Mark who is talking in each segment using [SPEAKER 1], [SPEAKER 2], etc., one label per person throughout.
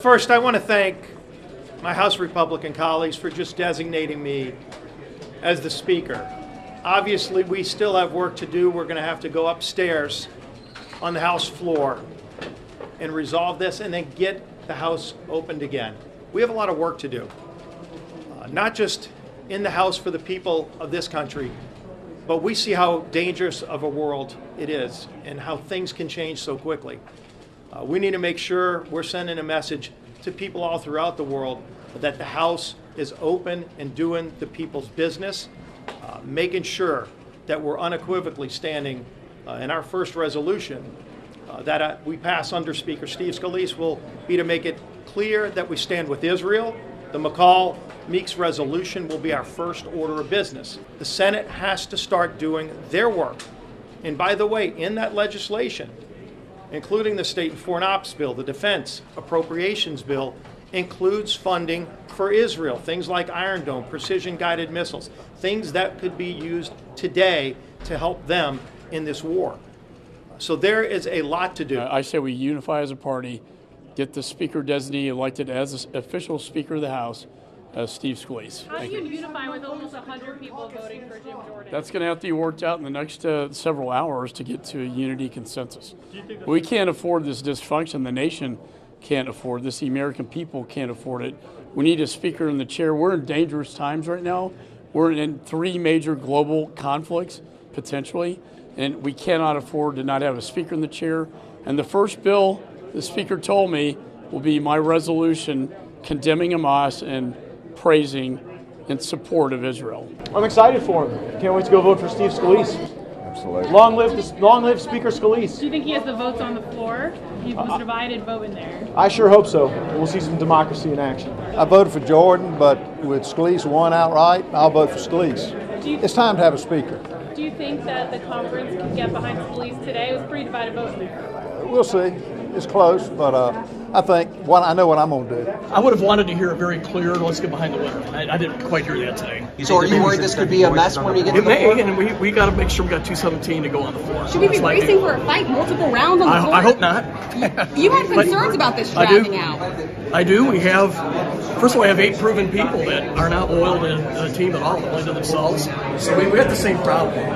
[SPEAKER 1] First, I want to thank my House Republican colleagues for just designating me as the Speaker. Obviously, we still have work to do. We're going to have to go upstairs on the House floor and resolve this and then get the House opened again. We have a lot of work to do, not just in the House for the people of this country, but we see how dangerous of a world it is and how things can change so quickly. We need to make sure we're sending a message to people all throughout the world that the House is open and doing the people's business, making sure that we're unequivocally standing in our first resolution that we pass under Speaker Steve Scalise will be to make it clear that we stand with Israel. The McCall-Meeks resolution will be our first order of business. The Senate has to start doing their work. And by the way, in that legislation, including the State and Foreign Ops Bill, the Defense Appropriations Bill, includes funding for Israel, things like Iron Dome, precision-guided missiles, things that could be used today to help them in this war. So there is a lot to do.
[SPEAKER 2] I say we unify as a party, get the Speaker designee elected as the official Speaker of the House, Steve Scalise.
[SPEAKER 3] How do you unify with almost 100 people voting for Jim Jordan?
[SPEAKER 2] That's going to have to be worked out in the next several hours to get to a unity consensus. We can't afford this dysfunction. The nation can't afford this. The American people can't afford it. We need a Speaker in the chair. We're in dangerous times right now. We're in 3 major global conflicts, potentially, and we cannot afford to not have a Speaker in the chair. And the first bill the Speaker told me will be my resolution condemning Hamas and praising in support of Israel.
[SPEAKER 4] I'm excited for him. Can't wait to go vote for Steve Scalise.
[SPEAKER 5] Absolutely.
[SPEAKER 4] Long live Speaker Scalise.
[SPEAKER 3] Do you think he has the votes on the floor? He was a divided vote in there.
[SPEAKER 4] I sure hope so. We'll see some democracy in action.
[SPEAKER 5] I voted for Jordan, but with Scalise won outright, I'll vote for Scalise. It's time to have a speaker.
[SPEAKER 3] Do you think that the conference can get behind Scalise today? It was a pretty divided vote in there.
[SPEAKER 5] We'll see. It's close, but I think I know what I'm going to do.
[SPEAKER 6] I would have wanted to hear a very clear, let's get behind the winner. I didn't quite hear that today.
[SPEAKER 7] So are you worried this could be a mess when we get to the floor?
[SPEAKER 6] And we got to make sure we got 217 to go on the floor.
[SPEAKER 8] Should we be racing for a fight multiple rounds on the floor?
[SPEAKER 6] I hope not.
[SPEAKER 8] You have concerns about this dragging out.
[SPEAKER 6] I do. We have, first of all, I have 8 proven people that are not loyal to the team at all, only to themselves. So we have the same problem.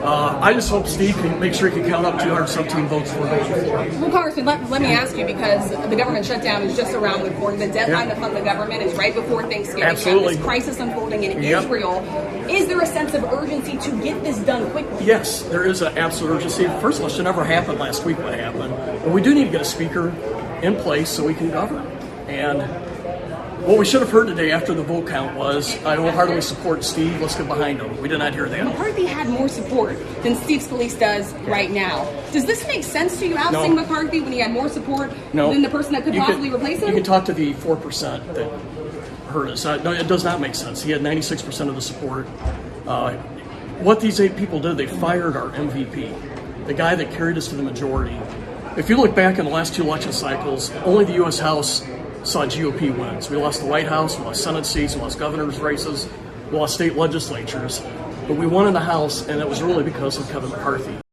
[SPEAKER 6] I just hope Steve can make sure he can count up 217 votes for the floor.
[SPEAKER 8] Well, Congressman, let me ask you, because the government shutdown is just around the corner. The deadline to fund the government is right before Thanksgiving.
[SPEAKER 6] Absolutely.
[SPEAKER 8] You have this crisis unfolding in Israel. Is there a sense of urgency to get this done quickly?
[SPEAKER 6] Yes, there is an absolute urgency. First of all, it should never happen last week what happened. But we do need to get a speaker in place so we can govern. And what we should have heard today after the vote count was, I wholeheartedly support Steve, let's get behind him. We did not hear that.
[SPEAKER 8] McCarthy had more support than Steve Scalise does right now. Does this make sense to you, ousting McCarthy, when he had more support than the person that could possibly replace him?
[SPEAKER 6] You can talk to the 4% that heard us. No, it does not make sense. He had 96% of the support. What these 8 people did, they fired our MVP, the guy that carried us to the majority. If you look back in the last 2 election cycles, only the U.S. House saw GOP wins. We lost the White House, we lost Senate seats, we lost governor's races, we lost state legislatures. But we won in the House, and it was really because of Kevin McCarthy.